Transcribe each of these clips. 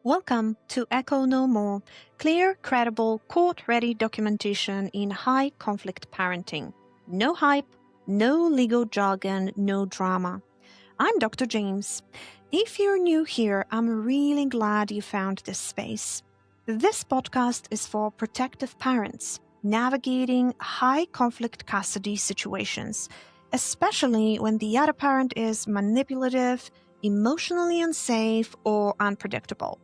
Welcome to Echo No More, clear, credible, court-ready documentation in high-conflict parenting. No hype, no legal jargon, no drama. I'm Dr. James. If you're new here, I'm really glad you found this space. This podcast is for protective parents navigating high-conflict custody situations, especially when the other parent is manipulative, emotionally unsafe, or unpredictable.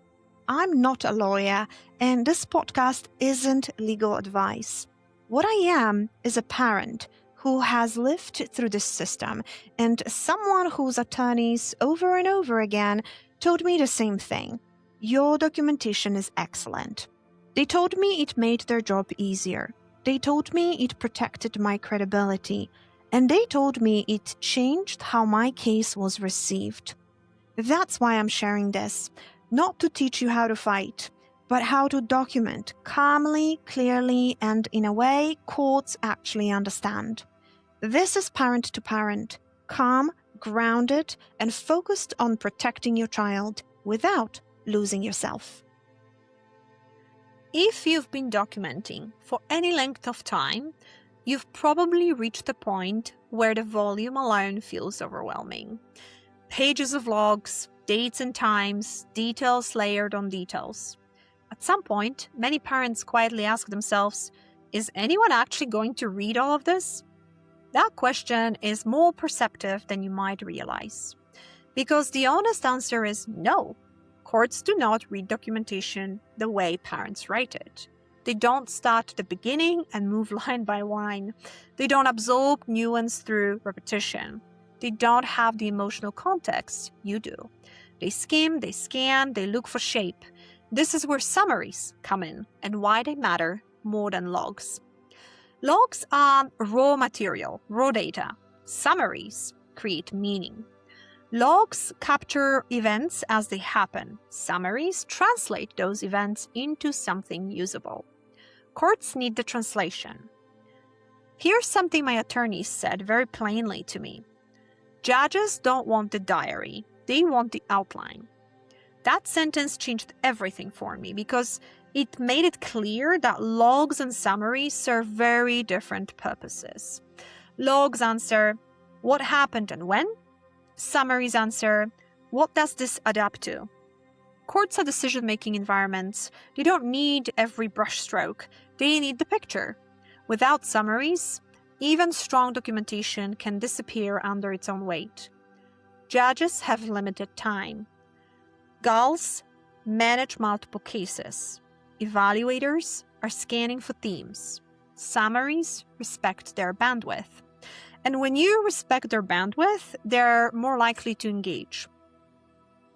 I'm not a lawyer, and this podcast isn't legal advice. What I am is a parent who has lived through this system, and someone whose attorneys over and over again told me the same thing. Your documentation is excellent. They told me it made their job easier. They told me it protected my credibility. And they told me it changed how my case was received. That's why I'm sharing this. Not to teach you how to fight, but how to document calmly, clearly, and in a way courts actually understand. This is parent to parent, calm, grounded, and focused on protecting your child without losing yourself. If you've been documenting for any length of time, you've probably reached the point where the volume alone feels overwhelming. Pages of logs, dates and times, details layered on details. At some point, many parents quietly ask themselves, is anyone actually going to read all of this? That question is more perceptive than you might realize. Because the honest answer is no. Courts do not read documentation the way parents write it. They don't start at the beginning and move line by line. They don't absorb nuance through repetition. They don't have the emotional context you do. They skim, they scan, they look for shape. This is where summaries come in and why they matter more than logs. Logs are raw material, raw data. Summaries create meaning. Logs capture events as they happen. Summaries translate those events into something usable. Courts need the translation. Here's something my attorneys said very plainly to me. Judges don't want the diary. They want the outline. That sentence changed everything for me because it made it clear that logs and summaries serve very different purposes. Logs answer, what happened and when? Summaries answer, what does this add up to? Courts are decision-making environments. They don't need every brushstroke. They need the picture. Without summaries, even strong documentation can disappear under its own weight. Judges have limited time. GALs manage multiple cases. Evaluators are scanning for themes. Summaries respect their bandwidth. And when you respect their bandwidth, they're more likely to engage.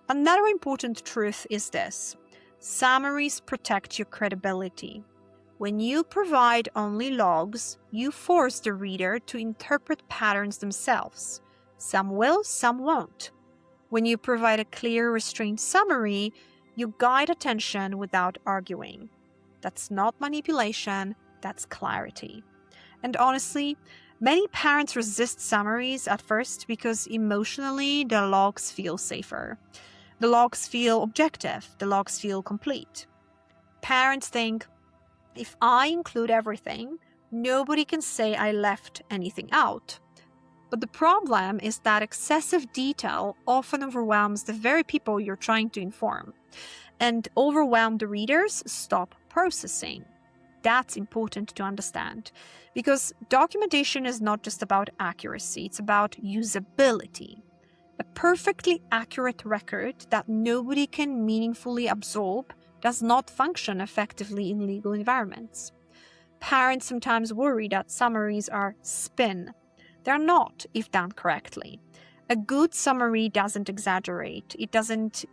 Another important truth is this. Summaries protect your credibility. When you provide only logs, you force the reader to interpret patterns themselves. Some will, some won't. When you provide a clear, restrained summary, you guide attention without arguing. That's not manipulation, that's clarity. And honestly, many parents resist summaries at first because emotionally the logs feel safer. The logs feel objective, the logs feel complete. Parents think, if I include everything, nobody can say I left anything out. But the problem is that excessive detail often overwhelms the very people you're trying to inform. And overwhelmed readers stop processing. That's important to understand. Because documentation is not just about accuracy, it's about usability. A perfectly accurate record that nobody can meaningfully absorb does not function effectively in legal environments. Parents sometimes worry that summaries are spin. They're not, if done correctly. A good summary doesn't exaggerate. It doesn't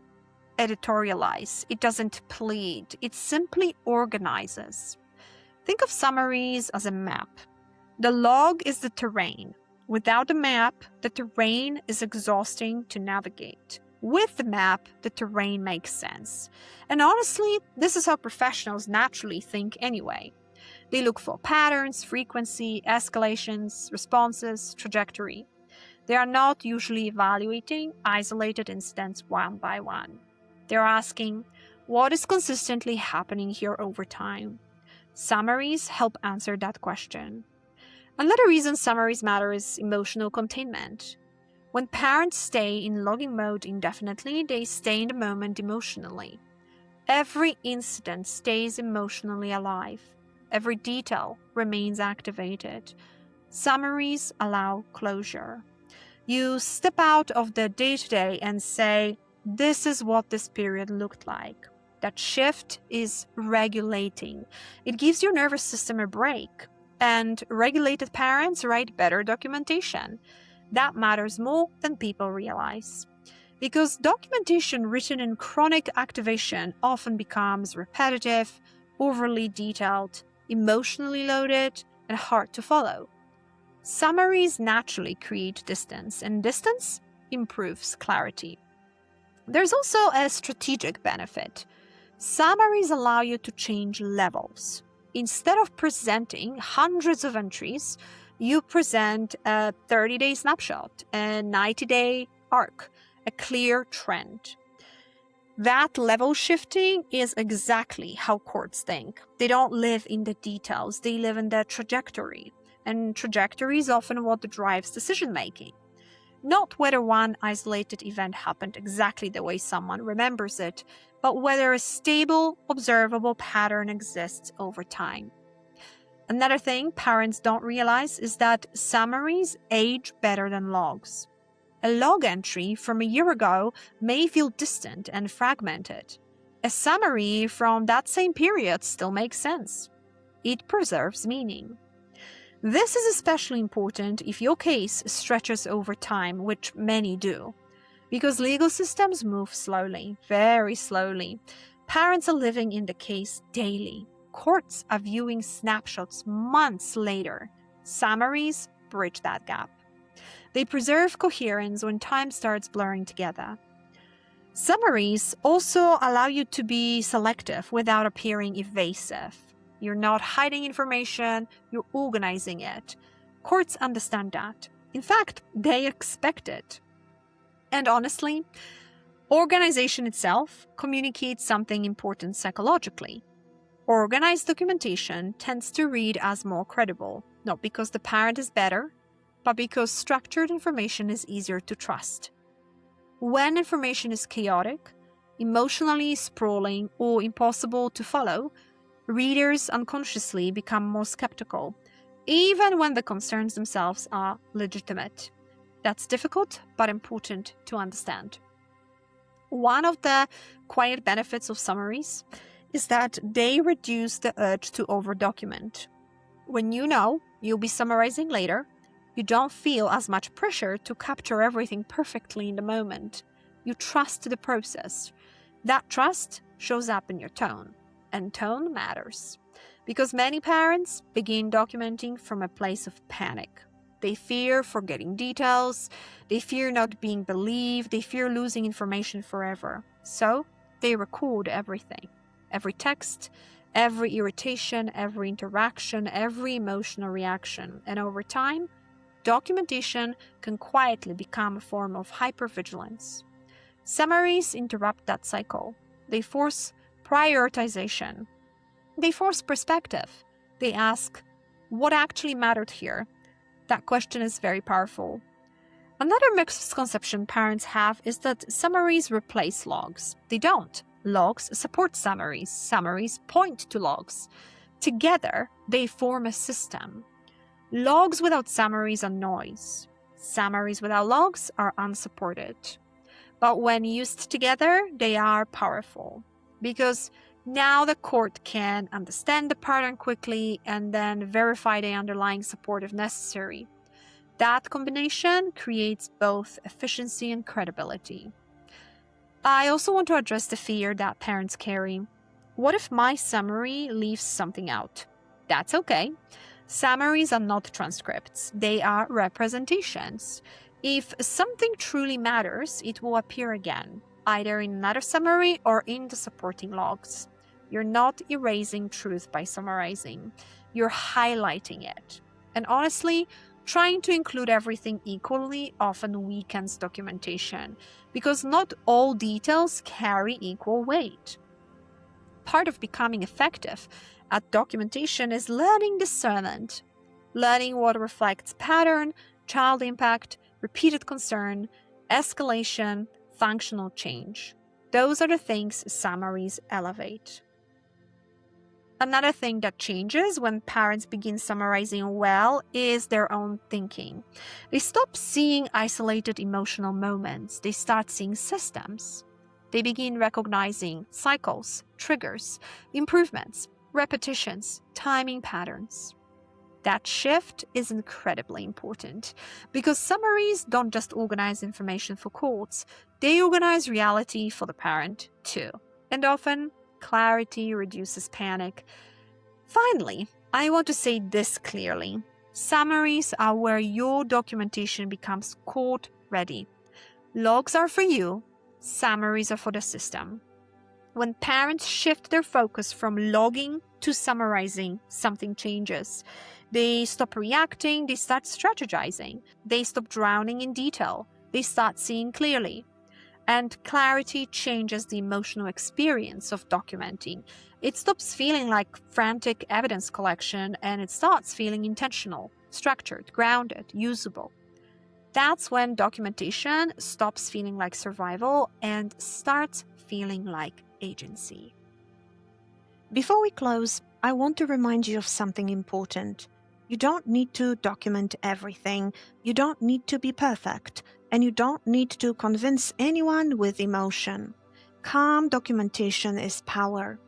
editorialize. It doesn't plead. It simply organizes. Think of summaries as a map. The log is the terrain. Without the map, the terrain is exhausting to navigate. With the map, the terrain makes sense. And honestly, this is how professionals naturally think anyway. They look for patterns, frequency, escalations, responses, trajectory. They are not usually evaluating isolated incidents one by one. They're asking, What is consistently happening here over time? Summaries help answer that question. Another reason summaries matter is emotional containment. When parents stay in logging mode indefinitely, they stay in the moment emotionally. Every incident stays emotionally alive. Every detail remains activated. Summaries allow closure. You step out of the day-to-day and say, this is what this period looked like. That shift is regulating. It gives your nervous system a break. And regulated parents write better documentation. That matters more than people realize. Because documentation written in chronic activation often becomes repetitive, overly detailed, emotionally loaded, and hard to follow. Summaries naturally create distance, and distance improves clarity. There's also a strategic benefit. Summaries allow you to change levels. Instead of presenting hundreds of entries, you present a 30-day snapshot, a 90-day arc, a clear trend. That level shifting is exactly how courts think. They don't live in the details, they live in the trajectory. And trajectory is often what drives decision-making. Not whether one isolated event happened exactly the way someone remembers it, but whether a stable, observable pattern exists over time. Another thing parents don't realize is that summaries age better than logs. A log entry from a year ago may feel distant and fragmented. A summary from that same period still makes sense. It preserves meaning. This is especially important if your case stretches over time, which many do. Because legal systems move slowly, very slowly. Parents are living in the case daily. Courts are viewing snapshots months later. Summaries bridge that gap. They preserve coherence when time starts blurring together. Summaries also allow you to be selective without appearing evasive. You're not hiding information, you're organizing it. Courts understand that. In fact, they expect it. And honestly, organization itself communicates something important psychologically. Organized documentation tends to read as more credible, not because the parent is better, but because structured information is easier to trust. When information is chaotic, emotionally sprawling, or impossible to follow, readers unconsciously become more skeptical, even when the concerns themselves are legitimate. That's difficult, but important to understand. One of the quiet benefits of summaries is that they reduce the urge to over-document. When you know you'll be summarizing later, you don't feel as much pressure to capture everything perfectly in the moment. You trust the process. That trust shows up in your tone. And tone matters. Because many parents begin documenting from a place of panic. They fear forgetting details, they fear not being believed, they fear losing information forever. So they record everything. Every text, every irritation, every interaction, every emotional reaction. And over time, documentation can quietly become a form of hypervigilance. Summaries interrupt that cycle. They force prioritization. They force perspective. They ask, what actually mattered here? That question is very powerful. Another misconception parents have is that summaries replace logs. They don't. Logs support summaries. Summaries point to logs. Together, they form a system. Logs without summaries are noise. Summaries without logs are unsupported. But when used together, they are powerful. Because now the court can understand the pattern quickly and then verify the underlying support if necessary. That combination creates both efficiency and credibility. I also want to address the fear that parents carry. What if my summary leaves something out? That's okay. Summaries are not transcripts, they are representations. If something truly matters, it will appear again, either in another summary or in the supporting logs. You're not erasing truth by summarizing, you're highlighting it. And honestly, trying to include everything equally often weakens documentation, because not all details carry equal weight. Part of becoming effective at documentation is learning discernment, learning what reflects pattern, child impact, repeated concern, escalation, functional change. Those are the things summaries elevate. Another thing that changes when parents begin summarizing well is their own thinking. They stop seeing isolated emotional moments. They start seeing systems. They begin recognizing cycles, triggers, improvements, repetitions, timing patterns. That shift is incredibly important because summaries don't just organize information for courts, they organize reality for the parent too. And often, clarity reduces panic. Finally, I want to say this clearly. Summaries are where your documentation becomes court ready. Logs are for you, summaries are for the system. When parents shift their focus from logging to summarizing, something changes. They stop reacting, they start strategizing. They stop drowning in detail. They start seeing clearly. And clarity changes the emotional experience of documenting. It stops feeling like frantic evidence collection and it starts feeling intentional, structured, grounded, usable. That's when documentation stops feeling like survival and starts feeling like agency. Before we close, I want to remind you of something important. You don't need to document everything. You don't need to be perfect. And you don't need to convince anyone with emotion. Calm documentation is power.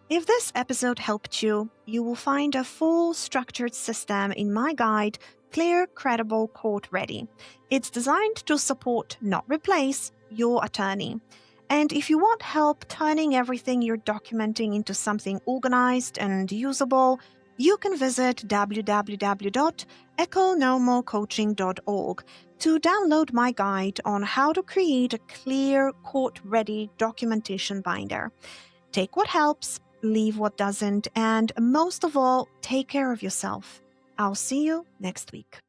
If this episode helped you, you will find a full structured system in my guide, Clear, Credible, Court Ready. It's designed to support, not replace, your attorney. And if you want help turning everything you're documenting into something organized and usable, you can visit www.economocoaching.org to download my guide on how to create a clear, court-ready documentation binder. Take what helps, leave what doesn't, and most of all, take care of yourself. I'll see you next week.